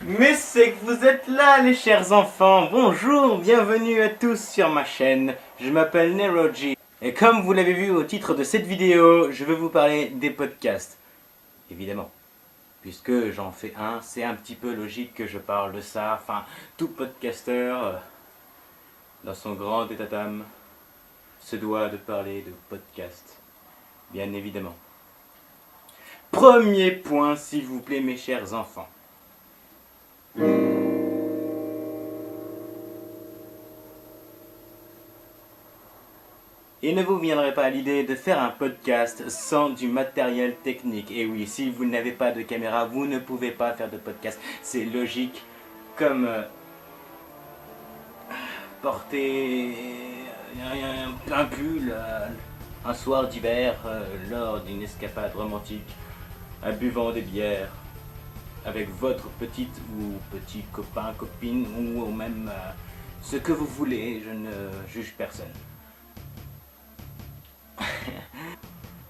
Mais c'est que vous êtes là, les chers enfants. Bonjour, bienvenue à tous sur ma chaîne. Je m'appelle Neroji. Et comme vous l'avez vu au titre de cette vidéo, je vais vous parler des podcasts. Évidemment. Puisque j'en fais un, c'est un petit peu logique que je parle de ça. Enfin, tout podcasteur, dans son grand état d'âme, se doit de parler de podcast. Bien évidemment. Premier point, s'il vous plaît, mes chers enfants. Il ne vous viendrait pas à l'idée de faire un podcast sans du matériel technique. Et oui, si vous n'avez pas de caméra, vous ne pouvez pas faire de podcast. C'est logique, comme porter un pull un soir d'hiver lors d'une escapade romantique, en buvant des bières avec votre petite ou petit copain, copine, ou même ce que vous voulez. Je ne juge personne.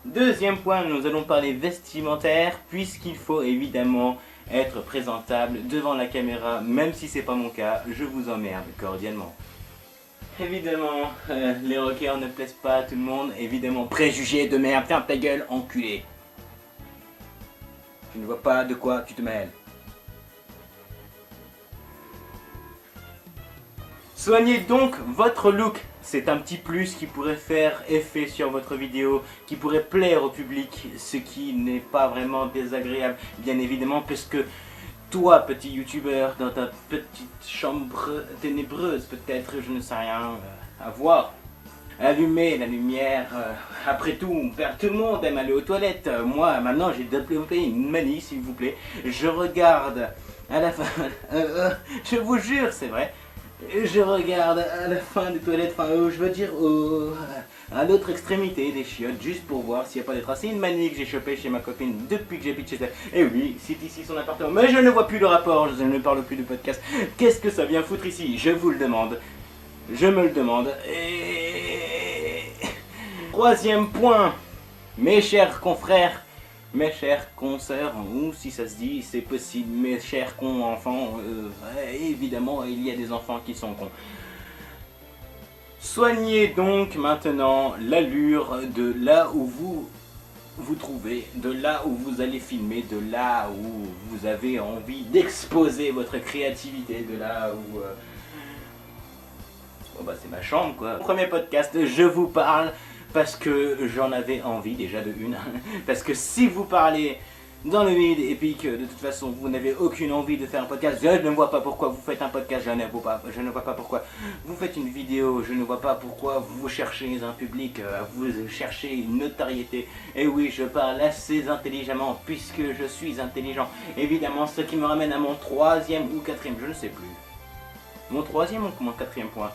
Deuxième point, nous allons parler vestimentaire, puisqu'il faut évidemment être présentable devant la caméra, même si c'est pas mon cas, je vous emmerde cordialement. Évidemment, les rockers ne plaisent pas à tout le monde, évidemment, préjugés de merde, ferme ta gueule, enculé. Je ne vois pas de quoi tu te mêles. Soignez donc votre look. C'est un petit plus qui pourrait faire effet sur votre vidéo, qui pourrait plaire au public, ce qui n'est pas vraiment désagréable, bien évidemment, puisque toi, petit youtubeur, dans ta petite chambre ténébreuse, peut-être, je ne sais rien, à voir, allumer la lumière, après tout, tout le monde aime aller aux toilettes. Moi, maintenant, j'ai développé une manie, s'il vous plaît. Je regarde à la fin, je vous jure, c'est vrai. Je regarde à la fin des toilettes, enfin je veux dire à l'autre extrémité des chiottes, juste pour voir s'il n'y a pas des traces. C'est une manie que j'ai chopée chez ma copine depuis que j'habite chez elle. Et oui, c'est ici son appartement, mais je ne vois plus le rapport, je ne parle plus de podcast. Qu'est-ce que ça vient foutre ici? Je vous le demande. Je me le demande. Et... Troisième point, mes chers confrères, mes chers consoeurs, ou si ça se dit, c'est possible, mes chers cons enfants, évidemment, il y a des enfants qui sont cons. Soignez donc maintenant l'allure de là où vous vous trouvez, de là où vous allez filmer, de là où vous avez envie d'exposer votre créativité, de là où... Bon bah c'est ma chambre quoi. Premier podcast, je vous parle parce que j'en avais envie déjà de une. Parce que si vous parlez dans le vide et puis que de toute façon vous n'avez aucune envie de faire un podcast, je ne vois pas pourquoi vous faites un podcast, je ne vois pas pourquoi vous faites une vidéo, je ne vois pas pourquoi vous cherchez un public, vous cherchez une notoriété. Et oui, je parle assez intelligemment puisque je suis intelligent. Évidemment, ce qui me ramène à mon troisième ou quatrième, je ne sais plus. Mon troisième ou mon quatrième point.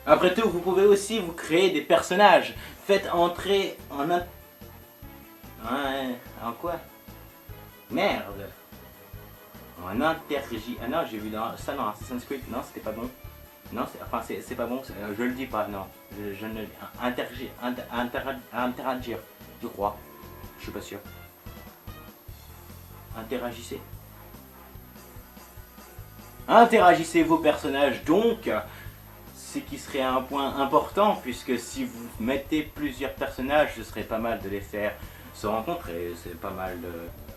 Après tout, vous pouvez aussi vous créer des personnages. Faites entrer en un... En quoi? Merde. En intergie... Ah non, j'ai vu dans... Ça non, Assassin's Creed, non, c'était pas bon. Non, enfin, c'est pas bon, je le dis pas, non. Je ne... Interagir, je crois. Je suis pas sûr. Interagissez. Interagissez vos personnages, donc... Ce qui serait un point important, puisque si vous mettez plusieurs personnages, ce serait pas mal de les faire se rencontrer, c'est pas mal de...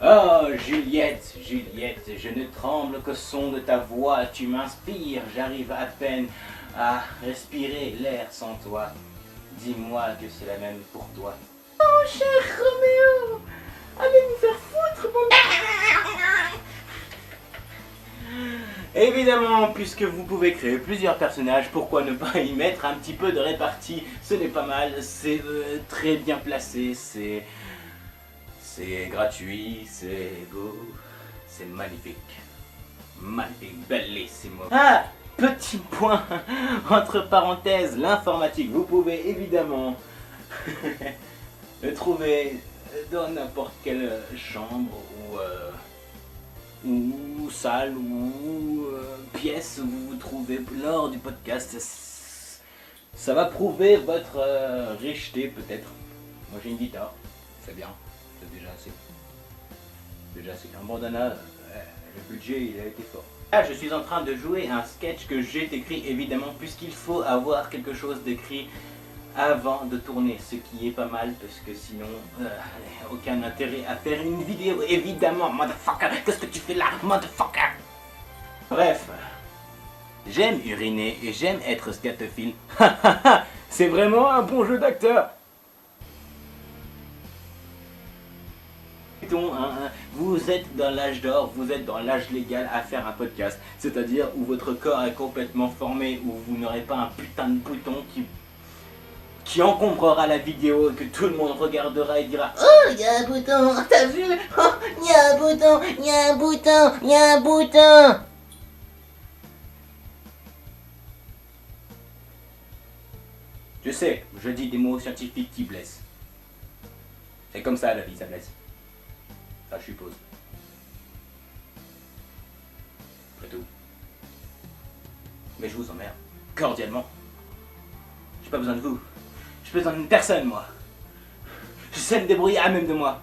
Oh Juliette, Juliette, je ne tremble qu'au son de ta voix, tu m'inspires, j'arrive à peine à respirer l'air sans toi. Dis-moi que c'est la même pour toi. Oh cher Roméo, allez vous faire foutre mon... Évidemment, puisque vous pouvez créer plusieurs personnages, pourquoi ne pas y mettre un petit peu de répartie? Ce n'est pas mal, c'est très bien placé, c'est gratuit, c'est beau, c'est magnifique. Magnifique, bellissimo. Ah, petit point, entre parenthèses, l'informatique. Vous pouvez évidemment le trouver dans n'importe quelle chambre ou salle ou pièce où vous vous trouvez lors du podcast. Ça va prouver votre richeté peut-être. Moi j'ai une guitare, c'est bien, c'est déjà assez. Déjà c'est un bandana, le budget il a été fort. Là je suis en train de jouer un sketch que j'ai écrit évidemment puisqu'il faut avoir quelque chose d'écrit avant de tourner, ce qui est pas mal parce que sinon aucun intérêt à faire une vidéo évidemment, motherfucker, qu'est-ce que tu fais là, motherfucker. Bref, j'aime uriner et j'aime être scatophile. C'est vraiment un bon jeu d'acteur. Vous êtes dans l'âge d'or, vous êtes dans l'âge légal à faire un podcast, c'est-à-dire où votre corps est complètement formé, où vous n'aurez pas un putain de bouton qui encombrera la vidéo et que tout le monde regardera et dira Oh, il y a un bouton, t'as vu? Oh, il y a un bouton, il y a un bouton, il y a un bouton. Je sais, je dis des mots scientifiques qui blessent. C'est comme ça la vie, ça blesse. Ça je suppose. Après tout. Mais je vous emmerde, cordialement. J'ai pas besoin de vous. J'ai besoin d'une personne, moi. Je sais me débrouiller à même de moi.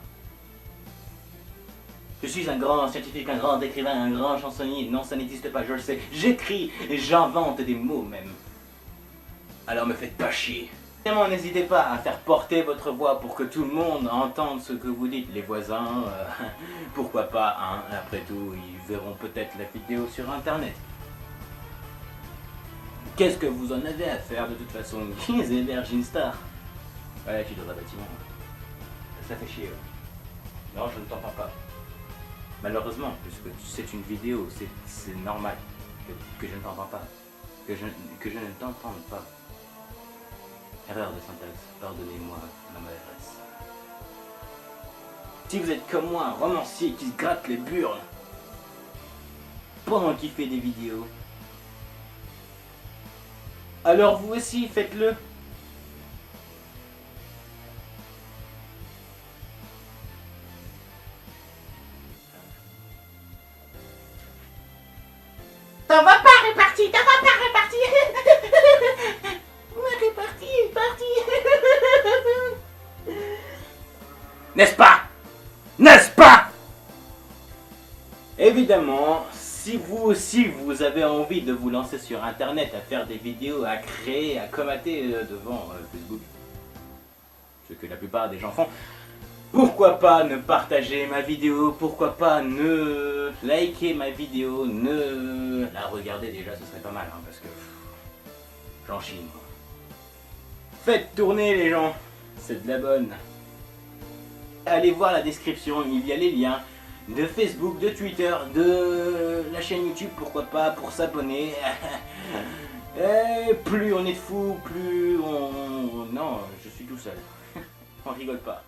Je suis un grand scientifique, un grand écrivain, un grand chansonnier. Non, ça n'existe pas, je le sais. J'écris et j'invente des mots même. Alors me faites pas chier. Vraiment, n'hésitez pas à faire porter votre voix pour que tout le monde entende ce que vous dites. Les voisins, pourquoi pas, hein. Après tout, ils verront peut-être la vidéo sur internet. Qu'est-ce que vous en avez à faire de toute façon? Ils hébergent une star. Ouais, je suis dans un bâtiment. Ça fait chier. Non, je ne t'entends pas. Malheureusement, puisque c'est une vidéo, c'est normal que je ne t'entends pas. Que je ne t'entende pas. Erreur de syntaxe, pardonnez-moi ma maladresse. Si vous êtes comme moi, un romancier qui se gratte les burnes pendant qu'il fait des vidéos, alors vous aussi faites-le. T'en vas pas réparti, t'en vas pas réparti. Réparti, parti. N'est-ce pas? N'est-ce pas? Évidemment, si vous aussi vous avez envie de vous lancer sur internet, à faire des vidéos, à créer, à commenter devant Facebook, ce que la plupart des gens font, pourquoi pas ne partager ma vidéo, pourquoi pas ne liker ma vidéo, ne la regarder déjà, ce serait pas mal, hein, parce que j'en chine. Faites tourner les gens, c'est de la bonne. Allez voir la description, il y a les liens de Facebook, de Twitter, de la chaîne YouTube, pourquoi pas, pour s'abonner. Et plus on est de fous, plus on... Non, je suis tout seul. On rigole pas.